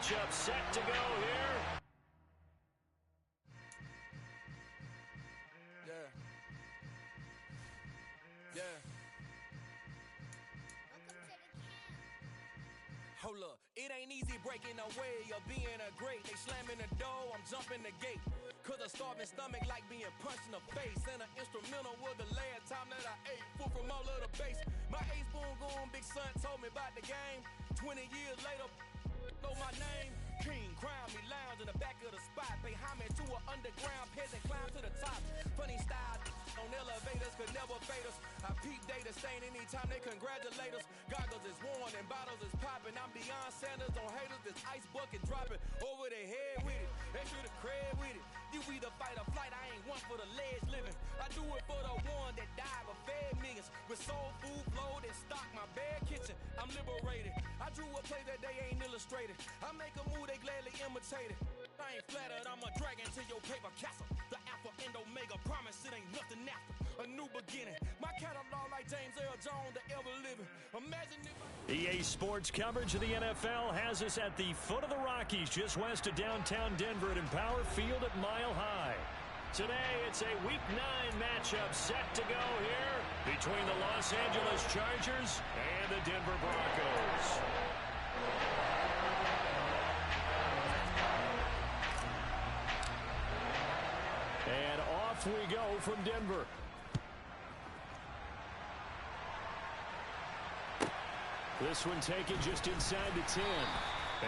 matchup set to go here. Hold up, it ain't easy breaking away or being a great. They slamming the door, I'm jumping the gate. Cause a starving stomach like being punched in the face. And an instrumental was the last time that I ate. Full from all of the bass. My ace boom goon, big son told me about the game. 20 years later, know my name. King, crown me, lounge in the back of the spot. Pay homage to an underground peasant, climb to the top. Funny style on elevators could never fade us. I peep data stain anytime they congratulate us. Goggles is worn and bottles is popping. I'm beyond Sanders on haters. This ice bucket dropping over their head with it. Extra the cred with it. You either fight or flight. I ain't one for the ledge living. I do it for the one that died but fed millions. With soul food flowed and stocked my bare kitchen. I'm liberated. I drew a play that they ain't illustrated. I make a move, they gladly imitate it. I ain't flattered, I'm a dragon to your paper castle. The Alpha and Omega promise it ain't nothing after. A new beginning. My catalog like James Earl Jones, the ever living. Imagine if EA Sports coverage of the NFL has us at the foot of the Rockies, just west of downtown Denver at Empower Field at Mile High. Today, it's a Week 9 matchup set to go here between the Los Angeles Chargers and the Denver Broncos. And off we go from Denver. This one taken just inside the 10.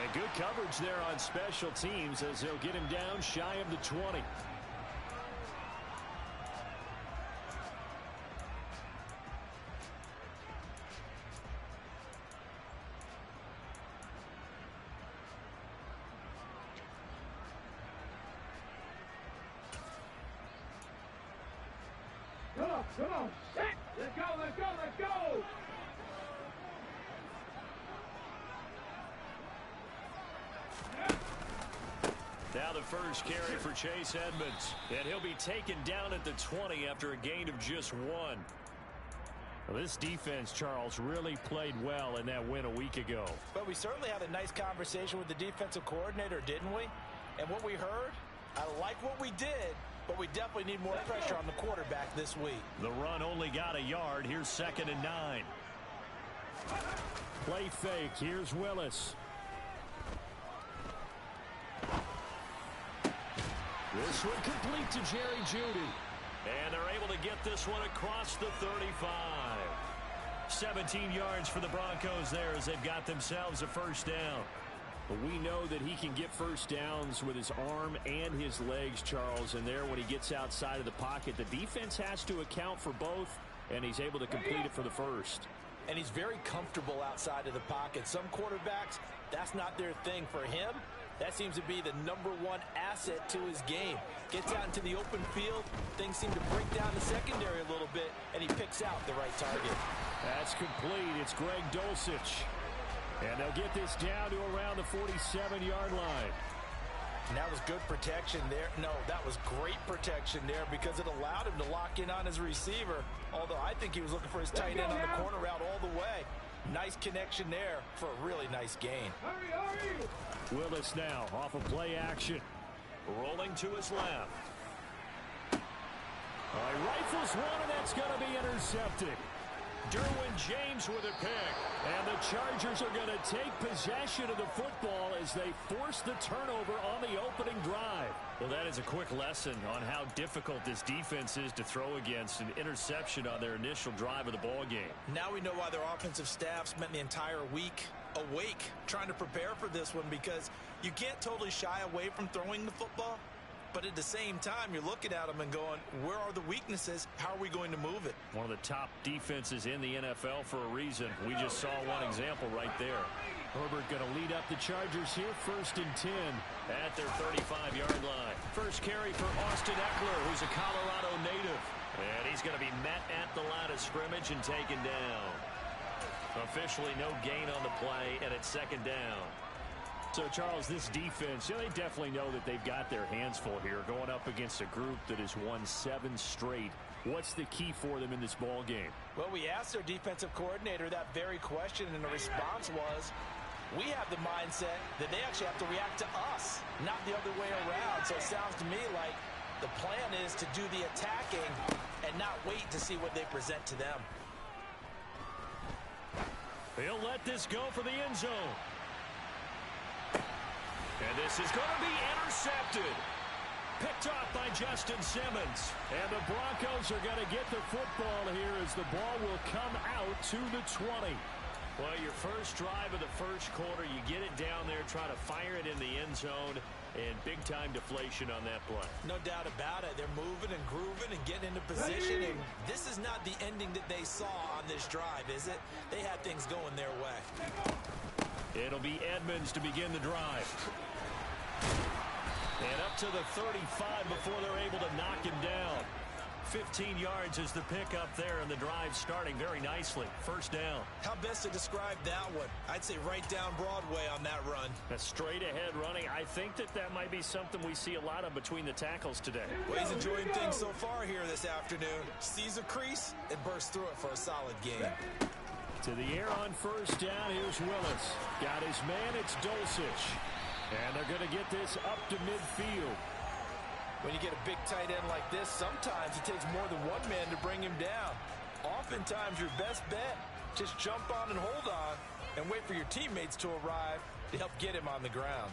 And good coverage there on special teams as they'll get him down shy of the 20. Come on, set! Let's go, let's go, let's go! Now the first carry for Chase Edmonds. And he'll be taken down at the 20 after a gain of just 1. Well, this defense, Charles, really played well in that win a week ago. But we certainly had a nice conversation with the defensive coordinator, didn't we? And what we heard, I like what we did, but we definitely need more pressure on the quarterback this week. The run only got a yard. Here's 2nd and 9. Play fake. Here's Willis. This one complete to Jerry Jeudy. And they're able to get this one across the 35. 17 yards for the Broncos there as they've got themselves a first down. But we know that he can get first downs with his arm and his legs, Charles. And there, when he gets outside of the pocket, the defense has to account for both, and he's able to complete it for the first. And he's very comfortable outside of the pocket. Some quarterbacks, that's not their thing. For him, that seems to be the #1 asset to his game. Gets out into the open field, things seem to break down the secondary a little bit, and he picks out the right target. That's complete. It's Greg Dulcich. And they'll get this down to around the 47-yard line. And that was good protection there. No, that was great protection there because it allowed him to lock in on his receiver, although I think he was looking for his tight end on the corner route all the way. Nice connection there for a really nice gain. Hurry, hurry! Willis now off of play action. Rolling to his left. Rifles one, and that's going to be intercepted. Derwin James with a pick. And the Chargers are going to take possession of the football as they force the turnover on the opening drive. Well, that is a quick lesson on how difficult this defense is to throw against. An interception on their initial drive of the ball game. Now we know why their offensive staff spent the entire week awake trying to prepare for this one, because you can't totally shy away from throwing the football. But at the same time, you're looking at them and going, where are the weaknesses? How are we going to move it? One of the top defenses in the NFL for a reason. We just saw one example right there. Herbert going to lead up the Chargers here, 1st and 10 at their 35-yard line. First carry for Austin Eckler, who's a Colorado native. And he's going to be met at the line of scrimmage and taken down. Officially no gain on the play, and it's 2nd down. So, Charles, this defense, they definitely know that they've got their hands full here going up against a group that has won 7 straight. What's the key for them in this ball game? Well, we asked their defensive coordinator that very question, and the response was We have the mindset that they actually have to react to us, not the other way around. So it sounds to me like the plan is to do the attacking and not wait to see what they present to them. He'll let this go for the end zone. And this is going to be intercepted. Picked off by Justin Simmons. And the Broncos are going to get the football here as the ball will come out to the 20. Well, your first drive of the first quarter, you get it down there, try to fire it in the end zone, and big-time deflation on that play. No doubt about it. They're moving and grooving and getting into position, and this is not the ending that they saw on this drive, is it? They had things going their way. It'll be Edmonds to begin the drive. And up to the 35 before they're able to knock him down. 15 yards is the pickup there, and the drive starting very nicely. First down. How best to describe that one? I'd say right down Broadway on that run. A straight-ahead running. I think that might be something we see a lot of between the tackles today. Well, he's enjoying things so far here this afternoon. Sees a crease and bursts through it for a solid game. To the air on first down. Here's Willis. Got his man. It's Dulcich. And they're going to get this up to midfield. When you get a big tight end like this, sometimes it takes more than one man to bring him down. Oftentimes, your best bet, just jump on and hold on and wait for your teammates to arrive to help get him on the ground.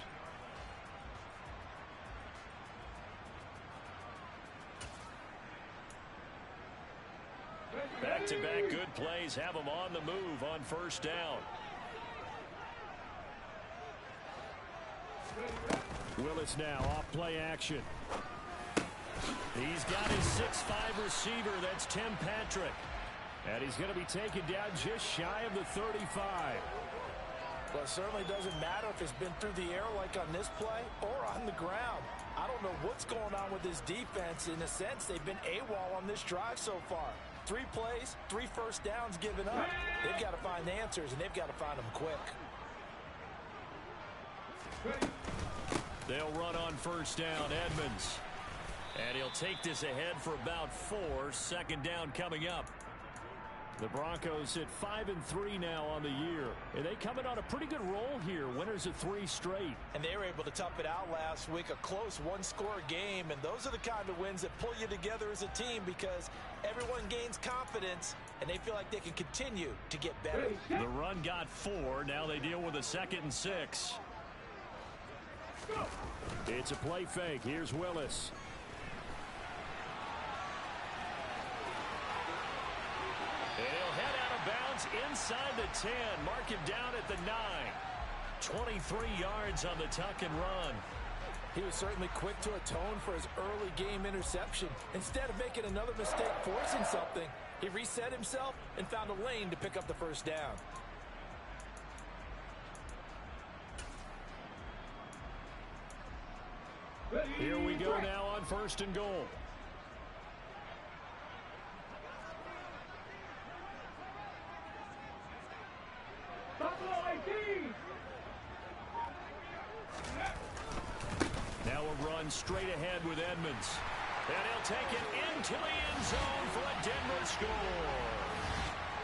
Back-to-back good plays have them on the move on first down. Willis now off play action. He's got his 6'5" receiver. That's Tim Patrick. And he's going to be taken down just shy of the 35. Well, it certainly doesn't matter if it's been through the air like on this play or on the ground. I don't know what's going on with this defense. In a sense, they've been AWOL on this drive so far. 3 plays, 3 first downs given up. They've got to find answers, and they've got to find them quick. They'll run on first down, Edmonds. And he'll take this ahead for about 4. Second down coming up. The Broncos at 5-3 now on the year. And they come in on a pretty good roll here. Winners of 3 straight. And they were able to tough it out last week. A close one-score game. And those are the kind of wins that pull you together as a team because everyone gains confidence and they feel like they can continue to get better. The run got 4. Now they deal with a 2nd and 6. It's a play fake. Here's Willis. And he'll head out of bounds inside the 10. Mark him down at the 9. 23 yards on the tuck and run. He was certainly quick to atone for his early game interception. Instead of making another mistake forcing something, he reset himself and found a lane to pick up the first down. Here we go now on 1st and goal. Now a run straight ahead with Edmonds. And he'll take it into the end zone for a Denver score.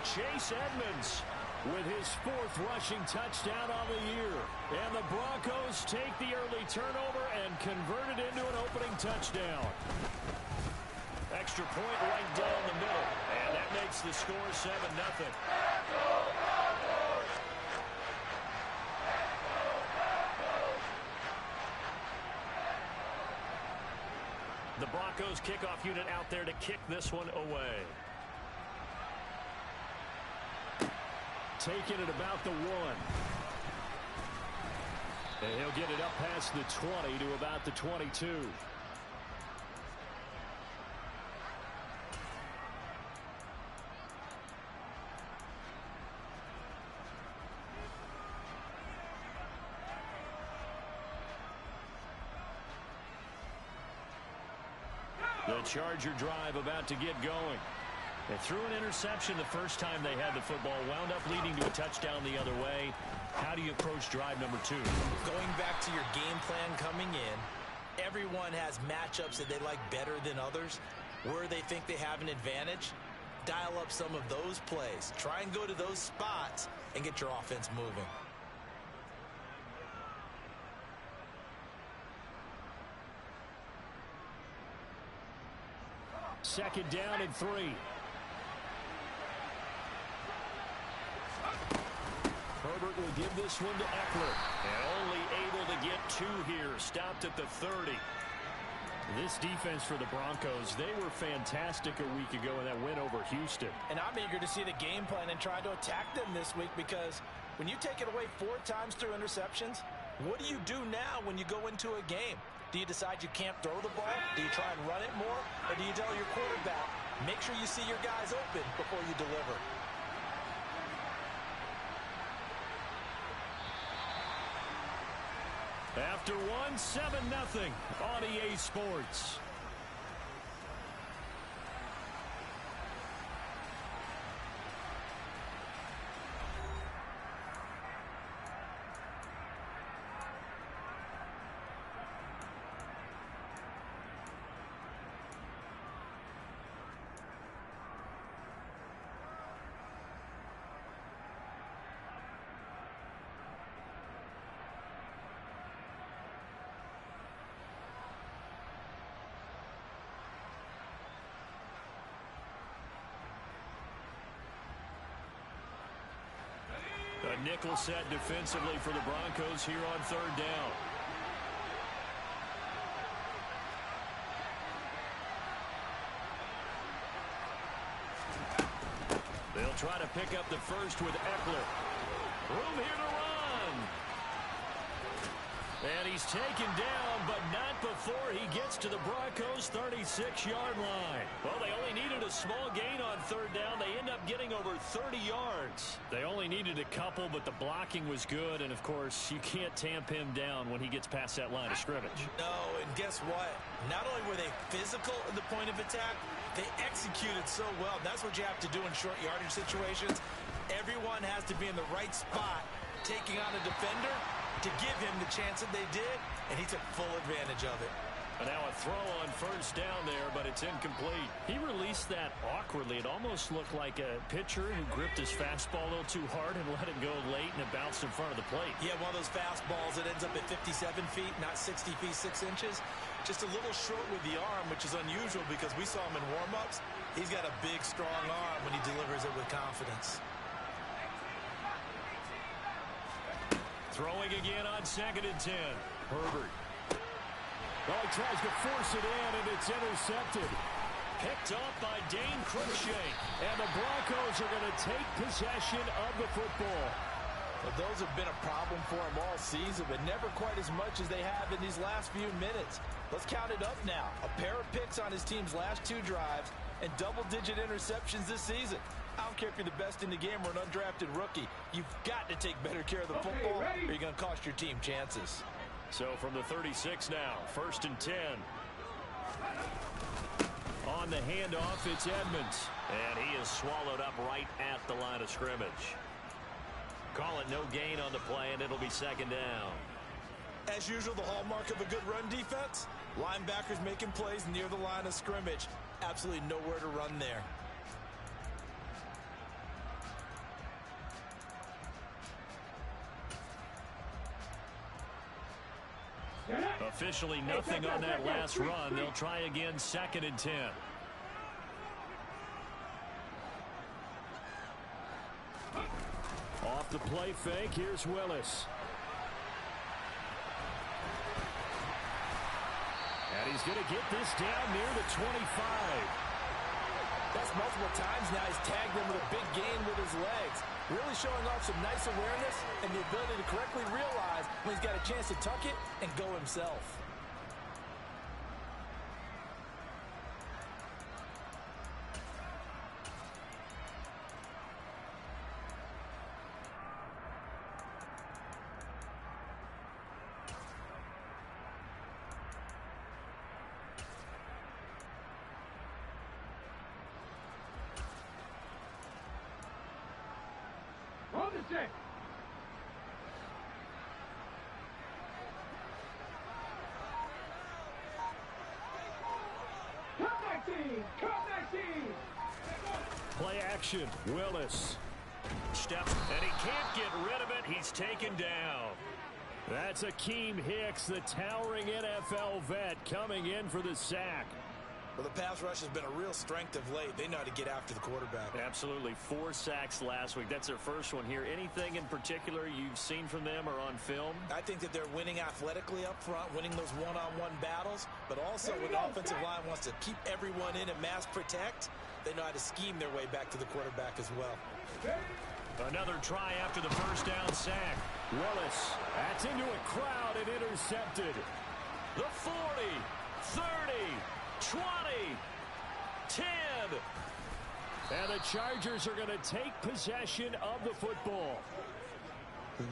Chase Edmonds with his 4th rushing touchdown on the year. And the Broncos take the early turnover and convert it into an opening touchdown. Extra point right down the middle. And that makes the score 7-0. The Broncos kickoff unit out there to kick this one away. Taking it about the 1. And he'll get it up past the 20 to about the 22. The Charger drive about to get going. They threw an interception the first time they had the football, wound up leading to a touchdown the other way. How do you approach drive number 2? Going back to your game plan coming in, everyone has matchups that they like better than others. Where they think they have an advantage, dial up some of those plays. Try and go to those spots and get your offense moving. Second down and 3. Herbert will give this one to Eckler. And only able to get 2 here. Stopped at the 30. This defense for the Broncos, they were fantastic a week ago in that win over Houston. And I'm eager to see the game plan and try to attack them this week, because when you take it away 4 times through interceptions, what do you do now when you go into a game? Do you decide you can't throw the ball? Do you try and run it more? Or do you tell your quarterback, make sure you see your guys open before you deliver? After one, 7-0 on EA Sports. A nickel set defensively for the Broncos here on 3rd down. They'll try to pick up the first with Eckler. Room here to run. And he's taken down, but not before he gets to the Broncos' 36-yard line. Well, they only needed a small gain on 3rd down. They end up getting over 30 yards. They only needed a couple, but the blocking was good. And, of course, you can't tamp him down when he gets past that line of scrimmage. No, and guess what? Not only were they physical at the point of attack, they executed so well. That's what you have to do in short yardage situations. Everyone has to be in the right spot, taking on a defender to give him the chance that they did, and he took full advantage of it. And now a throw on 1st down there, but it's incomplete. He released that awkwardly. It almost looked like a pitcher who gripped his fastball a little too hard and let it go late, and it bounced in front of the plate. Yeah, one of those fastballs that ends up at 57 feet, not 60 feet 6 inches. Just a little short with the arm, which is unusual because we saw him in warm-ups. He's got a big, strong arm when he delivers it with confidence. Throwing again on 2nd and 10. Herbert. Oh, he tries to force it in, and it's intercepted. Picked off by Dane Cruikshank. And the Broncos are going to take possession of the football. Well, those have been a problem for him all season, but never quite as much as they have in these last few minutes. Let's count it up now. A pair of picks on his team's last 2 drives and double-digit interceptions this season. I don't care if you're the best in the game or an undrafted rookie. You've got to take better care of the football, or you're going to cost your team chances. So from the 36 now, 1st and 10. On the handoff, it's Edmonds. And he is swallowed up right at the line of scrimmage. Call it no gain on the play, and it'll be 2nd down. As usual, the hallmark of a good run defense, linebackers making plays near the line of scrimmage. Absolutely nowhere to run there. Officially nothing on that last run. They'll try again, 2nd and 10. Off the play fake, here's Willis. And he's going to get this down near the 25. That's multiple times now. He's tagged them with a big gain with his legs. Really showing off some nice awareness and the ability to correctly realize when he's got a chance to tuck it and go himself. Play action. Willis steps, and he can't get rid of it. He's taken down. That's Akeem Hicks, the towering NFL vet, coming in for the sack. Well, the pass rush has been a real strength of late. They know how to get after the quarterback. Absolutely. 4 sacks last week. That's their first one here. Anything in particular you've seen from them or on film? I think that they're winning athletically up front, winning those one-on-one battles, but also when the offensive line wants to keep everyone in and mass protect, they know how to scheme their way back to the quarterback as well. Another try after the first down sack. Willis, that's into a crowd and intercepted. The 40, 30, 20, 10. And the Chargers are going to take possession of the football.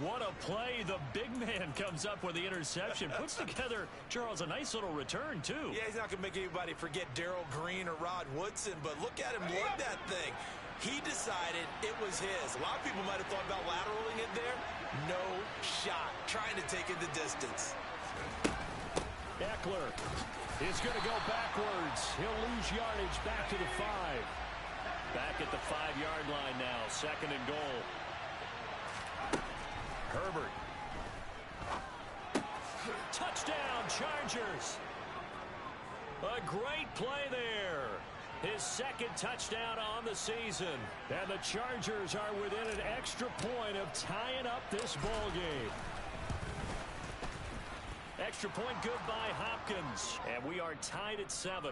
What a play. The big man comes up with the interception. Puts together, Charles, a nice little return, too. Yeah, he's not going to make anybody forget Darrell Green or Rod Woodson, but look at him lug that thing. He decided it was his. A lot of people might have thought about lateraling it there. No shot. Trying to take it the distance. Eckler is going to go backwards. He'll lose yardage back to the 5. Back at the 5-yard line now. 2nd and goal. Herbert. Touchdown, Chargers. A great play there. His 2nd touchdown on the season. And the Chargers are within an extra point of tying up this ball game. Extra point good by Hopkins. And we are tied at 7.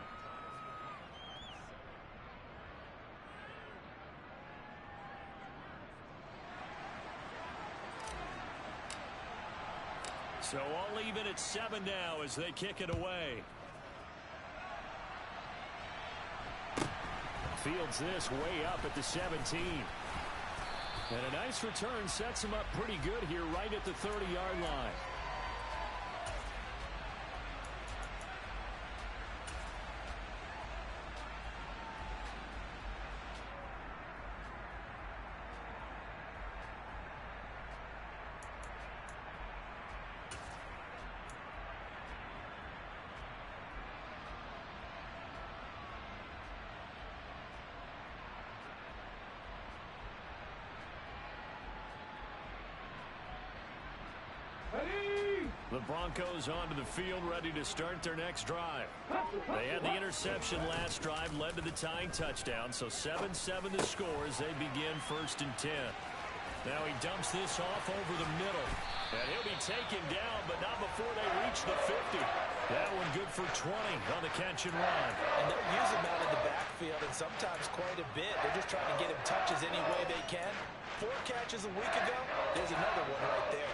So all even at 7 now as they kick it away. Fields this way up at the 17. And a nice return sets him up pretty good here right at the 30-yard line. The Broncos onto the field, ready to start their next drive. They had the interception last drive, led to the tying touchdown, so 7-7 the score as they begin 1st and 10. Now he dumps this off over the middle, and he'll be taken down, but not before they reach the 50. That one good for 20 on the catch and run. And they'll use him out of the backfield, and sometimes quite a bit. They're just trying to get him touches any way they can. 4 catches a week ago, there's another one right there.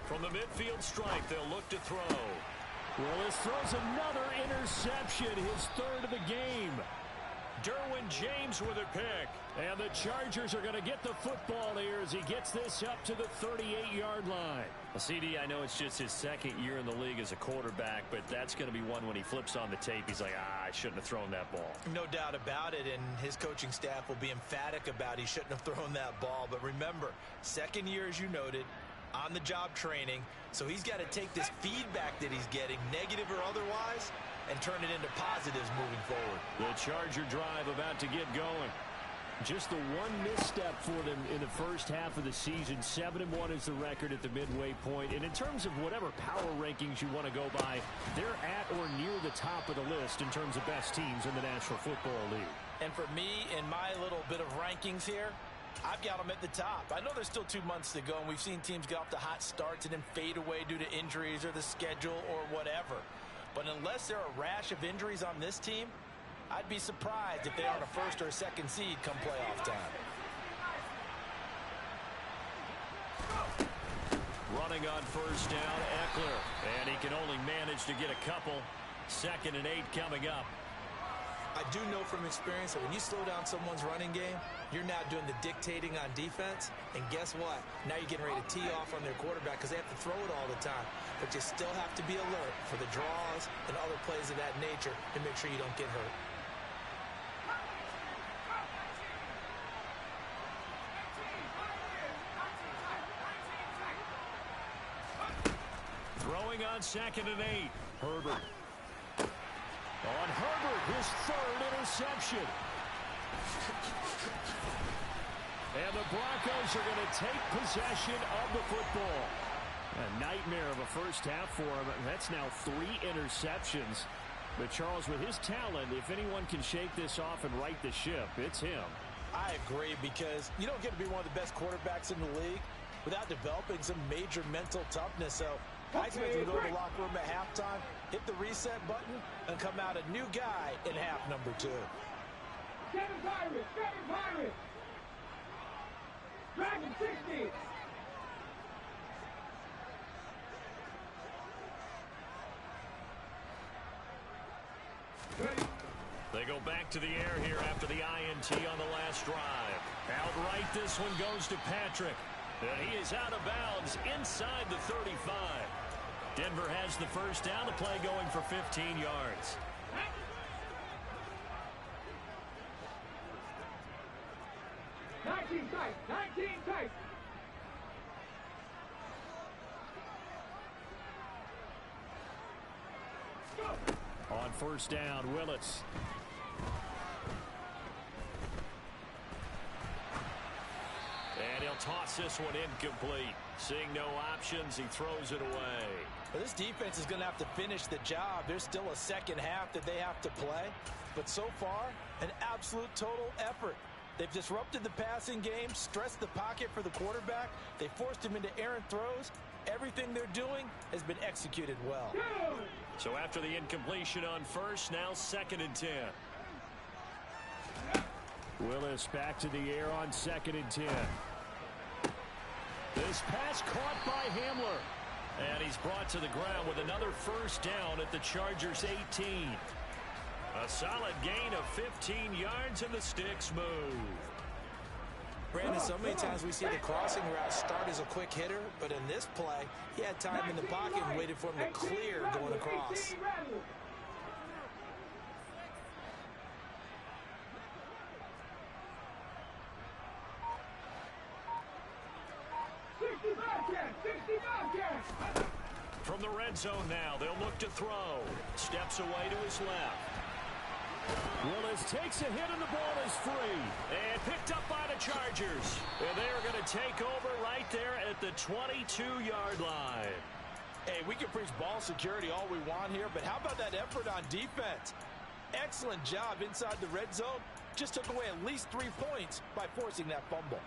From the midfield strike, they'll look to throw. Willis throws another interception, his 3rd of the game. Derwin James with a pick. And the Chargers are going to get the football here as he gets this up to the 38-yard line. Well, CD, I know it's just his 2nd year in the league as a quarterback, but that's going to be one when he flips on the tape, he's like, I shouldn't have thrown that ball. No doubt about it, and his coaching staff will be emphatic about he shouldn't have thrown that ball. But remember, 2nd year, as you noted, on-the-job training, so he's got to take this feedback that he's getting, negative or otherwise, and turn it into positives moving forward. The Charger drive about to get going. Just the one misstep for them in the first half of the season. 7-1 is the record at the midway point. And in terms of whatever power rankings you want to go by, they're at or near the top of the list in terms of best teams in the National Football League. And for me, in my little bit of rankings here, I've got them at the top. I know there's still 2 months to go, and we've seen teams get off to hot starts and then fade away due to injuries or the schedule or whatever. But unless there are a rash of injuries on this team, I'd be surprised if they aren't a 1st or a 2nd seed come playoff time. Running on 1st down, Eckler. And he can only manage to get a couple. 2nd and 8 coming up. I do know from experience that when you slow down someone's running game, you're now doing the dictating on defense. And guess what? Now you're getting ready to tee off on their quarterback because they have to throw it all the time. But you still have to be alert for the draws and other plays of that nature to make sure you don't get hurt. Throwing on 2nd and 8. Herbert. On Herbert, his 3rd interception. And the Broncos are going to take possession of the football. A nightmare of a first half for him. That's now 3 interceptions. But Charles, with his talent, if anyone can shake this off and right the ship, it's him. I agree, because you don't get to be one of the best quarterbacks in the league without developing some major mental toughness. So I expect him to go to the locker room at halftime, hit the reset button, and come out a new guy in half number 2. Seven Pirates! Dragon 60! They go back to the air here after the INT on the last drive. Outright, this one goes to Patrick. And he is out of bounds inside the 35. Denver has the first down. The play going for 15 yards. Nineteen tight. On first down, Willis. And he'll toss this one incomplete. Seeing no options, he throws it away. Well, this defense is going to have to finish the job. There's still a second half that they have to play. But so far, an absolute total effort. They've disrupted the passing game, stressed the pocket for the quarterback. They forced him into errant throws. Everything they're doing has been executed well. So after the incompletion on first, now 2nd and 10. Willis back to the air on 2nd and 10. This pass caught by Hamler. And he's brought to the ground with another first down at the Chargers' 18. A solid gain of 15 yards, and the sticks move. Brandon, so many times we see the crossing route start as a quick hitter, but in this play, he had time in the pocket and waited for him to clear going across. From the red zone now, they'll look to throw. Steps away to his left. Willis takes a hit and the ball is free. And picked up by the Chargers. And they're going to take over right there at the 22-yard line. Hey, we can preach ball security all we want here, but how about that effort on defense? Excellent job inside the red zone. Just took away at least 3 points by forcing that fumble.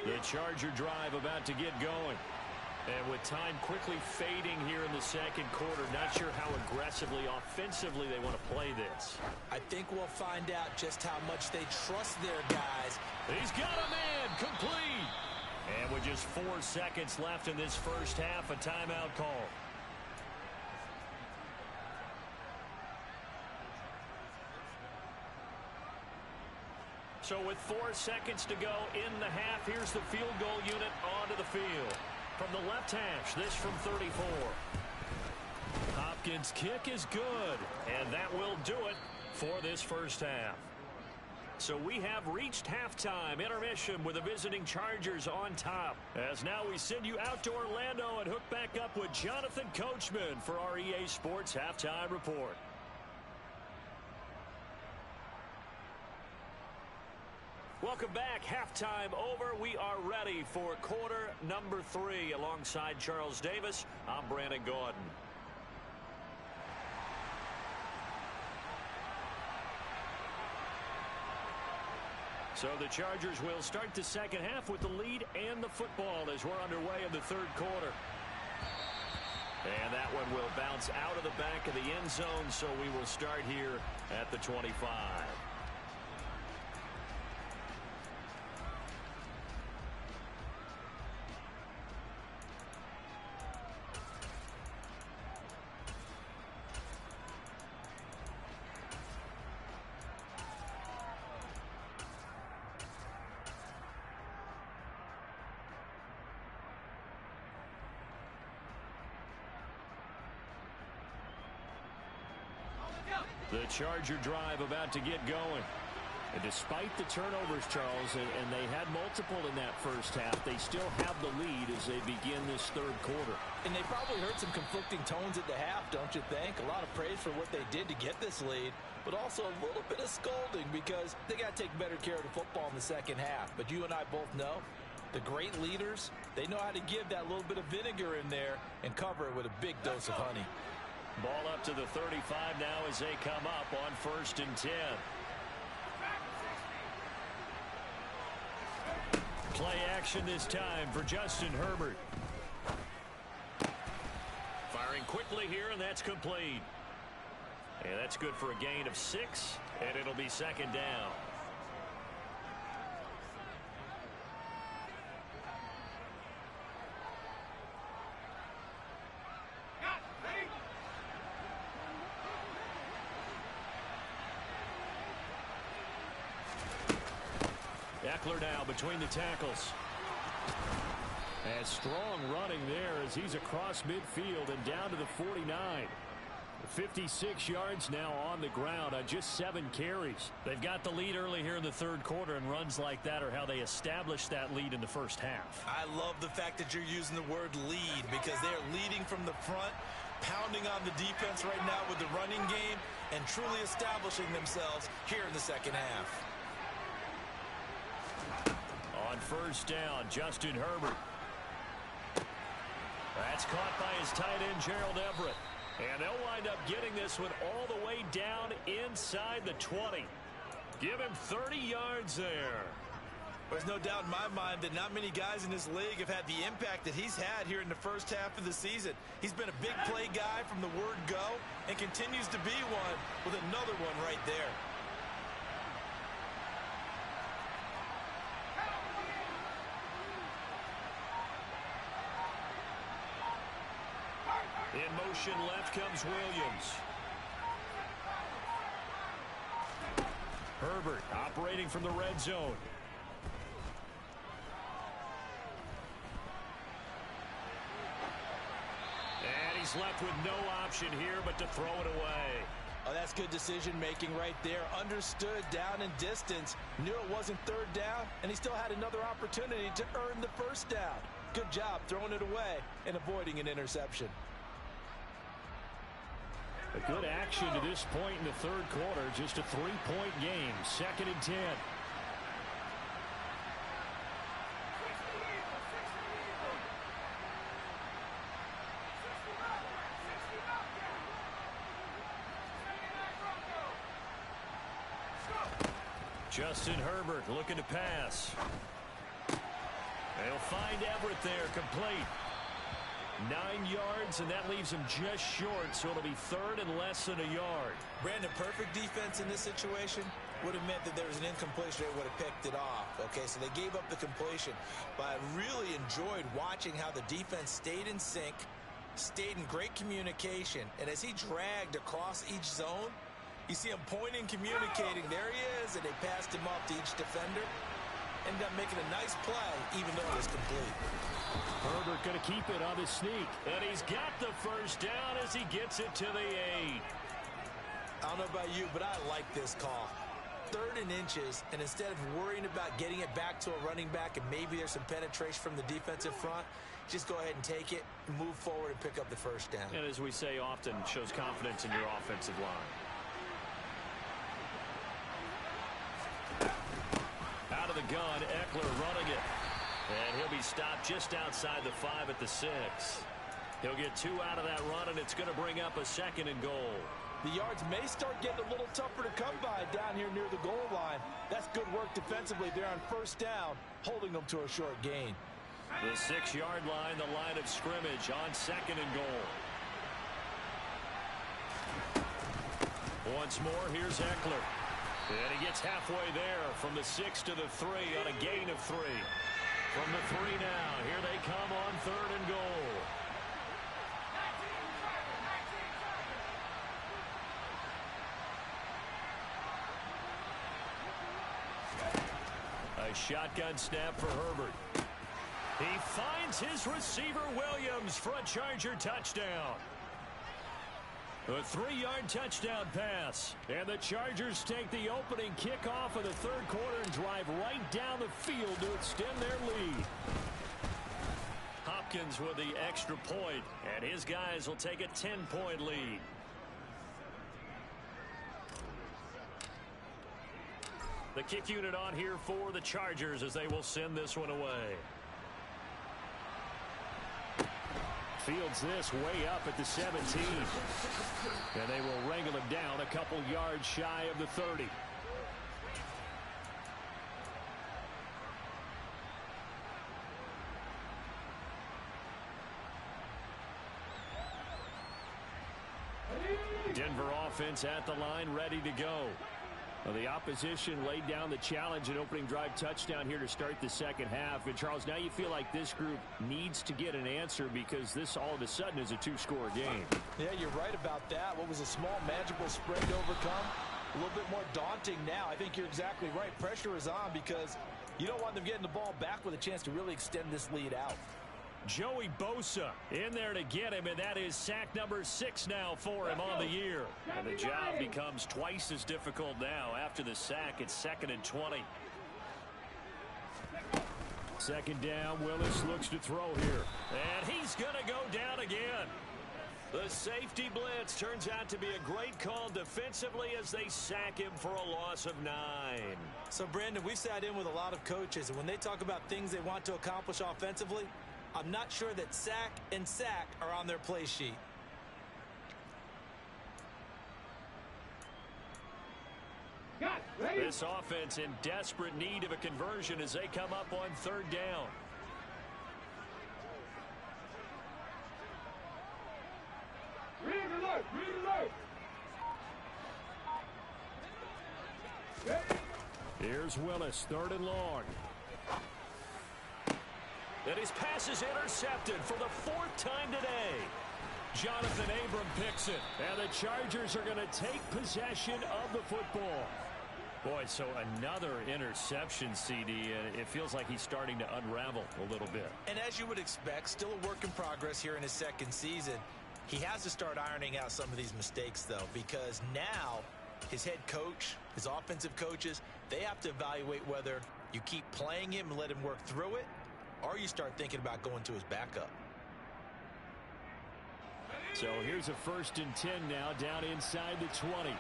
The Charger drive about to get going. And with time quickly fading here in the second quarter, not sure how aggressively, offensively they want to play this. I think we'll find out just how much they trust their guys. He's got a man, complete. And with just 4 seconds left in this first half, a timeout call. So with 4 seconds to go in the half, here's the field goal unit onto the field. From the left hash, this from 34. Hopkins' kick is good, and that will do it for this first half. So we have reached halftime intermission with the visiting Chargers on top. As now we send you out to Orlando and hook back up with Jonathan Coachman for our EA Sports Halftime Report. Welcome back. Halftime over. We are ready for quarter number 3. Alongside Charles Davis, I'm Brandon Gordon. So the Chargers will start the second half with the lead and the football as we're underway in the third quarter. And that one will bounce out of the back of the end zone, so we will start here at the 25. The Charger drive about to get going. And despite the turnovers, Charles, and they had multiple in that first half, they still have the lead as they begin this third quarter. And they probably heard some conflicting tones at the half, don't you think? A lot of praise for what they did to get this lead, but also a little bit of scolding because they got to take better care of the football in the second half. But you and I both know the great leaders, they know how to give that little bit of vinegar in there and cover it with a big dose of honey. Ball up to the 35 now as they come up on 1st and 10. Play action this time for Justin Herbert. Firing quickly here, and that's complete. And that's good for a gain of 6, and it'll be second down. Eckler now between the tackles. And strong running there as he's across midfield and down to the 49. 56 yards now on the ground on just 7 carries. They've got the lead early here in the third quarter, and runs like that are how they established that lead in the first half. I love the fact that you're using the word lead because they're leading from the front, pounding on the defense right now with the running game, and truly establishing themselves here in the second half. On 1st down, Justin Herbert. That's caught by his tight end, Gerald Everett. And they'll wind up getting this one all the way down inside the 20. Give him 30 yards there. There's no doubt in my mind that not many guys in this league have had the impact that he's had here in the first half of the season. He's been a big play guy from the word go and continues to be one with another one right there. In motion left comes Williams. Herbert operating from the red zone. And he's left with no option here but to throw it away. Oh, that's good decision making right there. Understood down and distance. Knew it wasn't third down, and he still had another opportunity to earn the first down. Good job throwing it away and avoiding an interception. A good action to this point in the third quarter. Just a 3-point game. 2nd and 10. Justin Herbert looking to pass. They'll find Everett there, complete. 9 yards, and that leaves him just short, so it'll be 3rd and less than a yard. Brandon, perfect defense in this situation would have meant that there was an incompletion. They would have picked it off. Okay, so they gave up the completion, but I really enjoyed watching how the defense stayed in sync, stayed in great communication, and as he dragged across each zone, you see him pointing, communicating. There he is, and they passed him off to each defender. Ended up making a nice play, even though it was complete. Herbert going to keep it on the sneak. And he's got the first down as he gets it to the 8. I don't know about you, but I like this call. 3rd and inches, and instead of worrying about getting it back to a running back and maybe there's some penetration from the defensive front, just go ahead and take it, move forward, and pick up the first down. And as we say often, shows confidence in your offensive line. Out of the gun, Eckler running it. And he'll be stopped just outside the 5 at the 6. He'll get 2 out of that run, and it's going to bring up a 2nd and goal. The yards may start getting a little tougher to come by down here near the goal line. That's good work defensively there on 1st down, holding them to a short gain. The 6-yard line, the line of scrimmage on 2nd and goal. Once more, here's Eckler. And he gets halfway there from the 6 to the 3 on a gain of 3. From the 3 now, here they come on 3rd and goal. A shotgun snap for Herbert. He finds his receiver Williams for a Charger touchdown. A 3-yard touchdown pass. And the Chargers take the opening kickoff of the third quarter and drive right down the field to extend their lead. Hopkins with the extra point, and his guys will take a 10-point lead. The kick unit on here for the Chargers as they will send this one away. Fields this way up at the 17. And they will wrangle him down a couple yards shy of the 30. Denver offense at the line, ready to go. Well, the opposition laid down the challenge and opening drive touchdown here to start the second half. And, Charles, now you feel like this group needs to get an answer because this all of a sudden is a 2-score game. Yeah, you're right about that. What was a small, manageable spread to overcome, a little bit more daunting now. I think you're exactly right. Pressure is on because you don't want them getting the ball back with a chance to really extend this lead out. Joey Bosa in there to get him, and that is sack number 6 now for him on the year. And the job becomes twice as difficult now. After the sack, it's 2nd and 20. Second down, Willis looks to throw here. And he's going to go down again. The safety blitz turns out to be a great call defensively as they sack him for a loss of 9. So, Brandon, we've sat in with a lot of coaches, and when they talk about things they want to accomplish offensively, I'm not sure that sack and sack are on their play sheet. This offense in desperate need of a conversion as they come up on 3rd down. Read alert! Here's Willis, 3rd and long. And his pass is intercepted for the 4th time today. Jonathan Abram picks it. And the Chargers are going to take possession of the football. Boy, so another interception, CD, and it feels like he's starting to unravel a little bit. And as you would expect, still a work in progress here in his 2nd season. He has to start ironing out some of these mistakes, though, because now his head coach, his offensive coaches, they have to evaluate whether you keep playing him and let him work through it, or you start thinking about going to his backup. So here's a 1st and 10 now down inside the 20.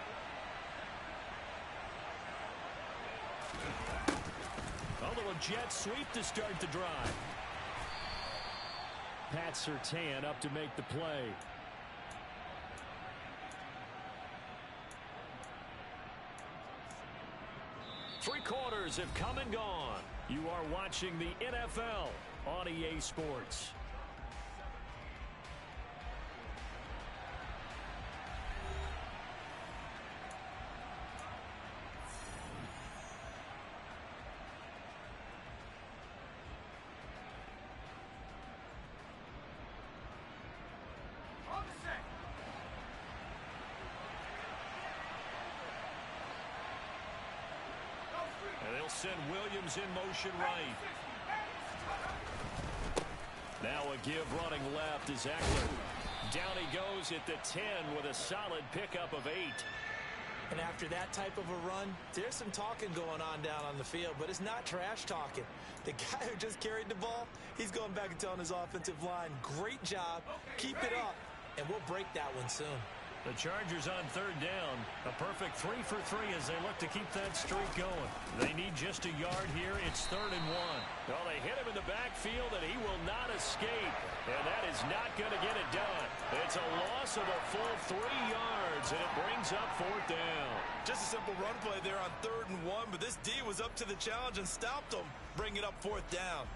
A little jet sweep to start the drive. Pat Surtain up to make the play. Three quarters have come and gone. You are watching the NFL on EA Sports. Send Williams in motion right. Now a give running left is Eckler. Down he goes at the 10 with a solid pickup of 8. And after that type of a run, there's some talking going on down on the field, but it's not trash talking. The guy who just carried the ball, he's going back and telling his offensive line, great job, keep it up, and we'll break that one soon. The Chargers on 3rd down. A perfect 3 for 3 as they look to keep that streak going. They need just a yard here. It's 3rd and 1. Well, they hit him in the backfield, and he will not escape. And that is not going to get it done. It's a loss of a full 3 yards, and it brings up 4th down. Just a simple run play there on 3rd and 1, but this D was up to the challenge and stopped them, bringing up 4th down.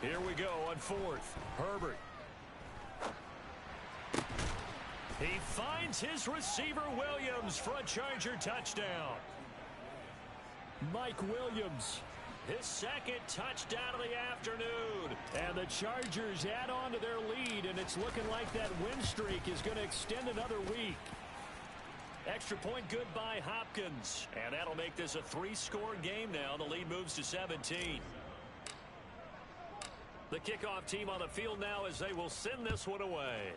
Here we go on 4th. Herbert. He finds his receiver Williams for a Charger touchdown. Mike Williams His second touchdown of the afternoon. And the Chargers add on to their lead, and it's looking like that win streak is going to extend another week. Extra point good by Hopkins. And that'll make this a 3-score game now. The lead moves to 17. The kickoff team on the field now as they will send this one away.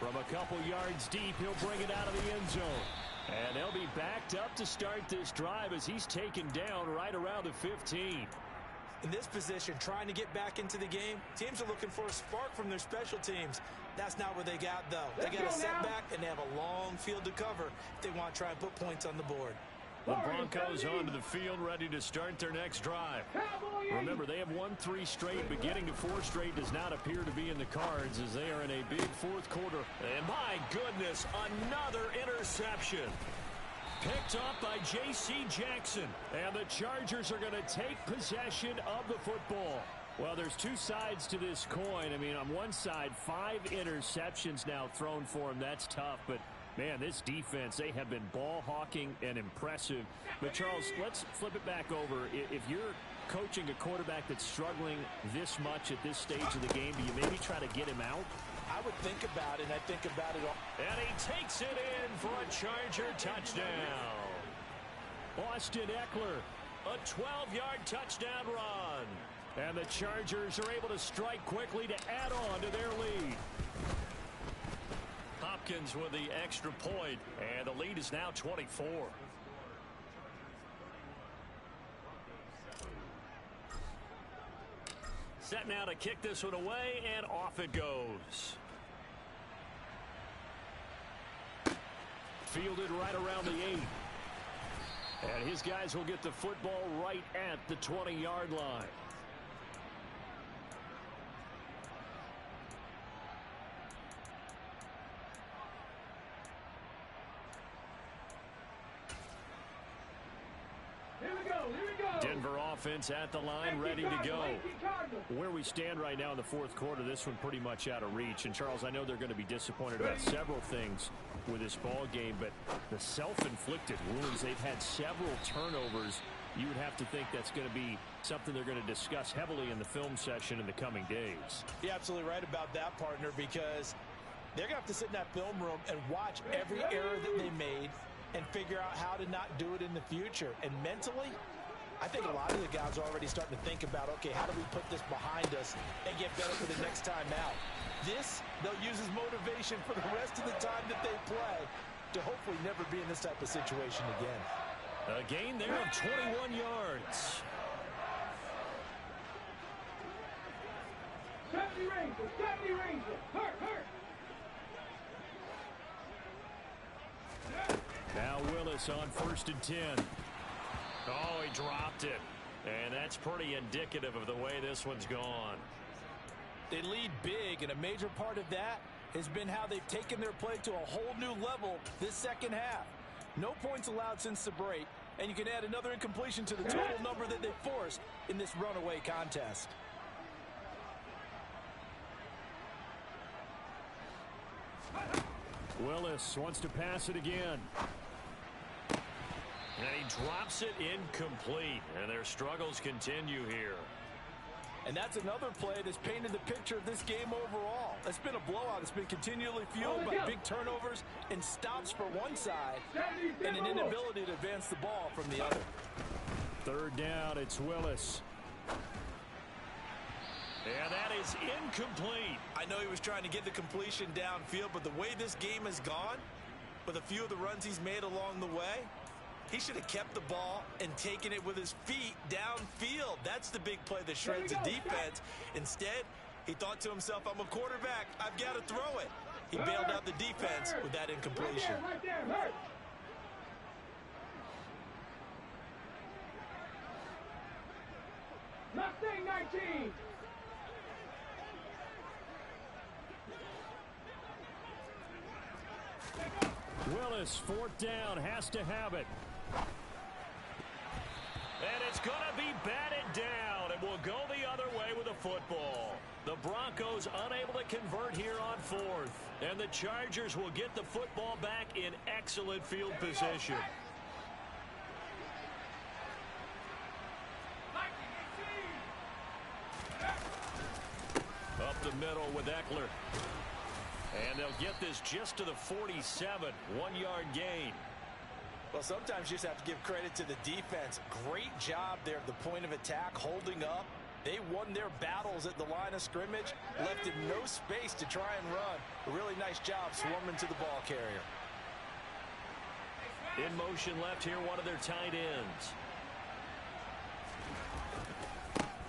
From a couple yards deep, he'll bring it out of the end zone. And they'll be backed up to start this drive as he's taken down right around the 15. In this position, trying to get back into the game, teams are looking for a spark from their special teams. That's not where they got, though. They got a setback, and they have a long field to cover if they want to try and put points on the board. The Broncos onto the field, ready to start their next drive. Remember, they have won 3 straight, but getting to 4 straight does not appear to be in the cards as they are in a big fourth quarter. And my goodness, another interception. Picked up by J.C. Jackson. And the Chargers are going to take possession of the football. Well, there's 2 sides to this coin. I mean, on one side, 5 interceptions now thrown for him. That's tough, but man, this defense, they have been ball hawking and impressive. But, Charles, let's flip it back over. If you're coaching a quarterback that's struggling this much at this stage of the game, do you maybe try to get him out? I would think about it, and I think about it all. And he takes it in for a Charger touchdown. Austin Eckler, a 12-yard touchdown run. And the Chargers are able to strike quickly to add on to their lead. Hopkins with the extra point, and the lead is now 24. Set now to kick this one away, and off it goes. Fielded right around the 8. And his guys will get the football right at the 20-yard line. Denver offense at the line, ready to go. Where we stand right now in the fourth quarter, this one pretty much out of reach. And, Charles, I know they're going to be disappointed about several things with this ball game, but the self-inflicted wounds, they've had several turnovers. You would have to think that's going to be something they're going to discuss heavily in the film session in the coming days. You're absolutely right about that, partner, because they're going to have to sit in that film room and watch every error that they made and figure out how to not do it in the future. And mentally, I think a lot of the guys are already starting to think about, okay, how do we put this behind us and get better for the next time out? This, they'll use as motivation for the rest of the time that they play to hopefully never be in this type of situation again. A gain there of 21 yards. 70 Rangers, hurt. Now Willis on 1st and 10. Oh, he dropped it. And that's pretty indicative of the way this one's gone. They lead big, and a major part of that has been how they've taken their play to a whole new level this second half. No points allowed since the break, and you can add another incompletion to the total number that they forced in this runaway contest. Willis wants to pass it again. And he drops it incomplete, and their struggles continue here. And that's another play that's painted the picture of this game overall. It's been a blowout. It's been continually fueled by big turnovers and stops for one side and an inability to advance the ball from the other. 3rd down, it's Willis. And that is incomplete. I know he was trying to get the completion downfield, but the way this game has gone, with a few of the runs he's made along the way, he should have kept the ball and taken it with his feet downfield. That's the big play that shreds the defense. Instead, he thought to himself, I'm a quarterback. I've got to throw it. He bailed out the defense with that incompletion. Right there, hurt. Mustang 19. Willis, 4th down, has to have it. And it's going to be batted down, and will go the other way with the football. The Broncos unable to convert here on 4th. And the Chargers will get the football back in excellent field position. middle with Eckler. And they'll get this just to the 47, 1-yard gain. Well, sometimes you just have to give credit to the defense. Great job there at the point of attack, holding up. They won their battles at the line of scrimmage, left him no space to try and run. A really nice job swarming to the ball carrier. In motion left here, one of their tight ends.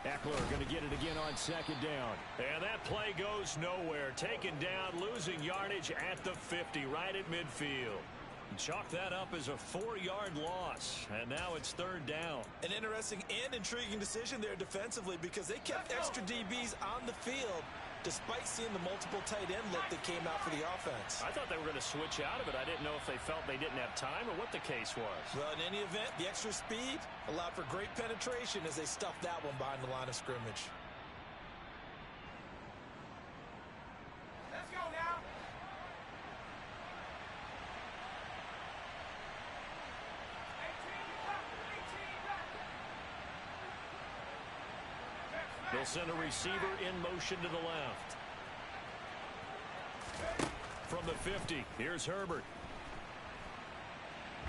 Eckler going to get it again on second down. And that play goes nowhere. Taken down, losing yardage at the 50, right at midfield. Chalk that up as a 4-yard loss, and now it's third down. An interesting and intriguing decision there defensively because they kept extra DBs on the field despite seeing the multiple tight end look that came out for the offense. I thought they were going to switch out of it. I didn't know if they felt they didn't have time or what the case was. Well, in any event, the extra speed allowed for great penetration as they stuffed that one behind the line of scrimmage. Let's go now. They'll send a receiver in motion to the left. From the 50, here's Herbert.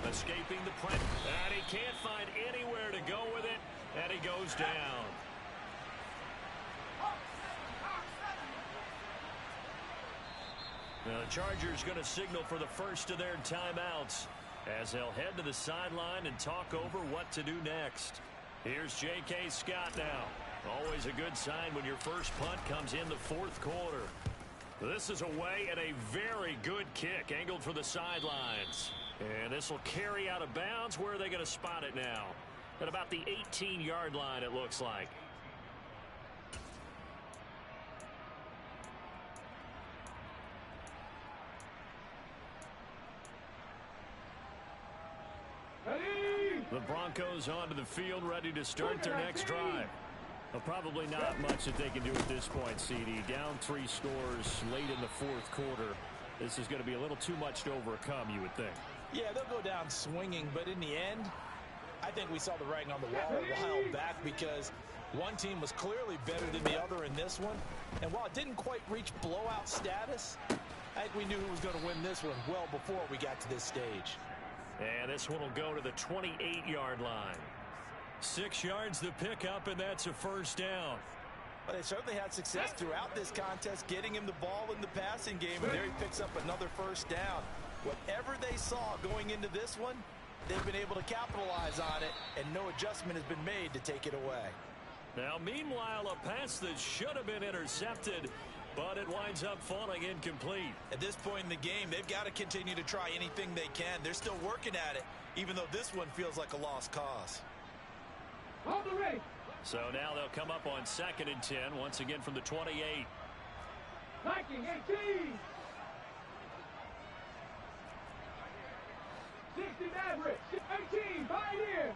Escaping the pressure. And he can't find anywhere to go with it. And he goes down. Now the Chargers going to signal for the first of their timeouts as they'll head to the sideline and talk over what to do next. Here's J.K. Scott now. Always a good sign when your first punt comes in the fourth quarter. This is away and a very good kick angled for the sidelines. And this will carry out of bounds. Where are they going to spot it now? At about the 18-yard line, it looks like. The Broncos onto the field, ready to start their next drive. Well, probably not much that they can do at this point, CD. Down 3 scores late in the fourth quarter. This is going to be a little too much to overcome, you would think. Yeah, they'll go down swinging, but in the end, I think we saw the writing on the wall a while back because one team was clearly better than the other in this one. And while it didn't quite reach blowout status, I think we knew who was going to win this one well before we got to this stage. And this one will go to the 28-yard line. 6 yards the pickup, and that's a first down. But they certainly had success throughout this contest, getting him the ball in the passing game, and there he picks up another first down. Whatever they saw going into this one, they've been able to capitalize on it, and no adjustment has been made to take it away. Now, meanwhile, a pass that should have been intercepted, but it winds up falling incomplete. At this point in the game, they've got to continue to try anything they can. They're still working at it, even though this one feels like a lost cause. Hold the race. So now they'll come up on 2nd and 10, once again from the 28. Viking 18. 60 Mavericks. 18. Pioneer.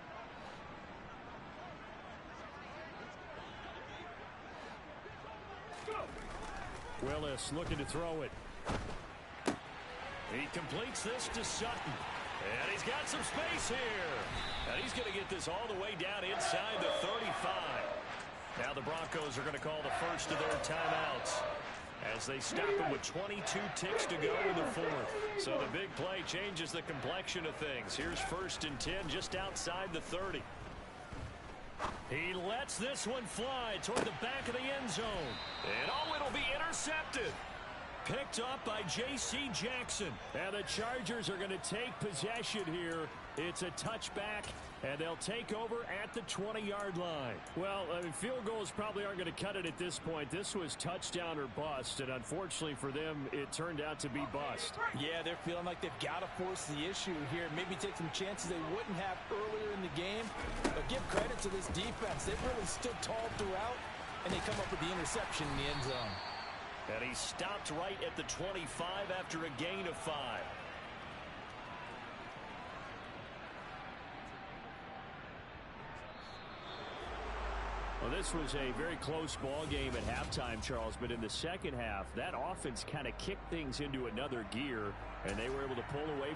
Willis looking to throw it. He completes this to Sutton. And he's got some space here. And he's going to get this all the way down inside the 35. Now the Broncos are going to call the first of their timeouts as they stop him with 22 ticks to go in the fourth. So the big play changes the complexion of things. Here's 1st and 10 just outside the 30. He lets this one fly toward the back of the end zone. And oh, it'll be intercepted. Picked up by J.C. Jackson. And the Chargers are going to take possession here. It's a touchback, and they'll take over at the 20-yard line. Well, I mean, field goals probably aren't going to cut it at this point. This was touchdown or bust, and unfortunately for them, it turned out to be bust. Yeah, they're feeling like they've got to force the issue here. Maybe take some chances they wouldn't have earlier in the game. But give credit to this defense. They've really stood tall throughout, and they come up with the interception in the end zone. And he stopped right at the 25 after a gain of 5. Well, this was a very close ball game at halftime, Charles, but in the second half, that offense kind of kicked things into another gear, and they were able to pull away.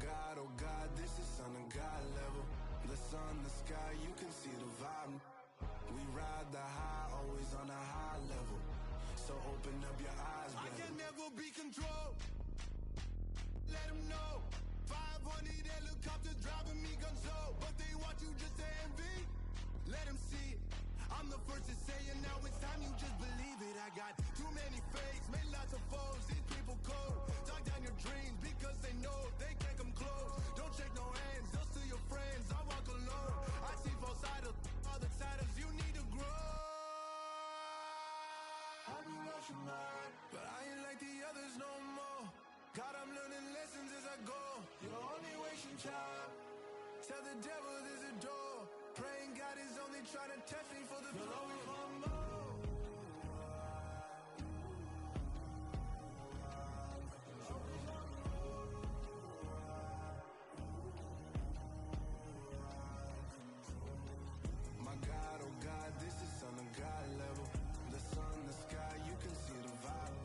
God, oh God, this is son of God level. The sun, the sky, you can see the vibe. We ride the high, always on a high level. So open up your eyes, baby. I can never be controlled. Let them know. 500 helicopters driving me gonzo. But they want you just to envy. Let them see it. I'm the first to say it, now it's time you just believe it. I got too many fakes, made lots of foes. These people cold. Talk down your dreams because they know they can't come close. Don't shake no hands, just to your friends. I walk alone. I see both sides of all the titles you need to grow. I be rushing mine, but I ain't like the others no more. God, I'm learning lessons as I go. You're only wasting time. Tell the devil there's a door. Praying God is only trying to test me for the glory for more. My God, oh God, this is son of God level. The sun, the sky, you can see the vibe.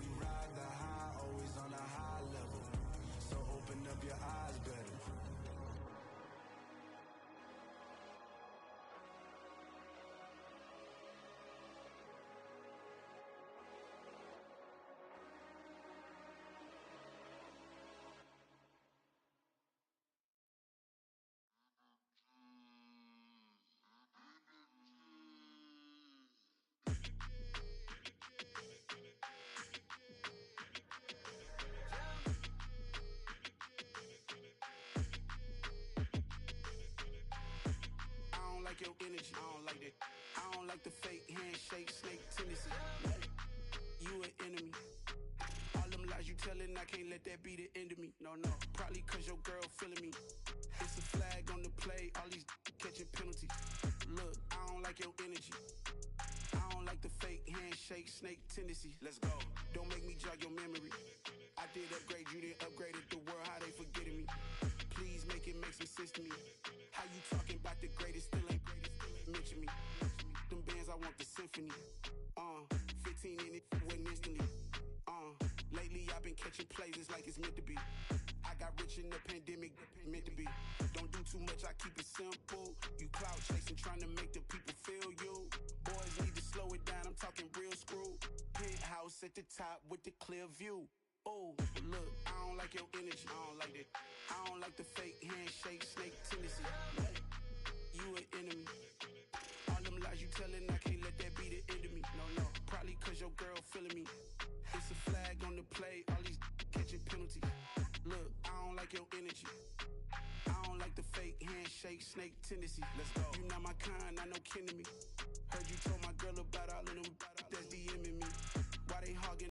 We ride the high, always on a high level. So open up your eyes better. I don't like your energy. I don't like that. I don't like the fake handshake, snake tendency. You an enemy. All them lies you telling, I can't let that be the end of me. No, no. Probably cause your girl feeling me. It's a flag on the play, all these catching penalties. Look, I don't like your energy. I don't like the fake handshake, snake tendency. Let's go. Don't make me jog your memory. I did upgrade, you didn't upgrade it. The world, how they forgetting me. Please make it make some sense to me. How you talking about the greatest, still ain't greatest, still ain't mention me. Them bands, I want the symphony. 15 in it, wasn't instantly. Lately I've been catching plays, it's like it's meant to be. I got rich in the pandemic, meant to be. Don't do too much, I keep it simple. You clout chasing, trying to make the people feel you. Boys need to slow it down, I'm talking real screw. Penthouse at the top with the clear view. Oh, look, I don't like your energy, I don't like that. I don't like the fake handshake, snake tendency. You an enemy. All them lies you telling, I can't let that be the end of me. No, no, probably cause your girl feeling me. It's a flag on the play, all these catching penalties. Look, I don't like your energy. I don't like the fake handshake, snake tendency. Let's go. You not my kind, I know kin to me. Heard you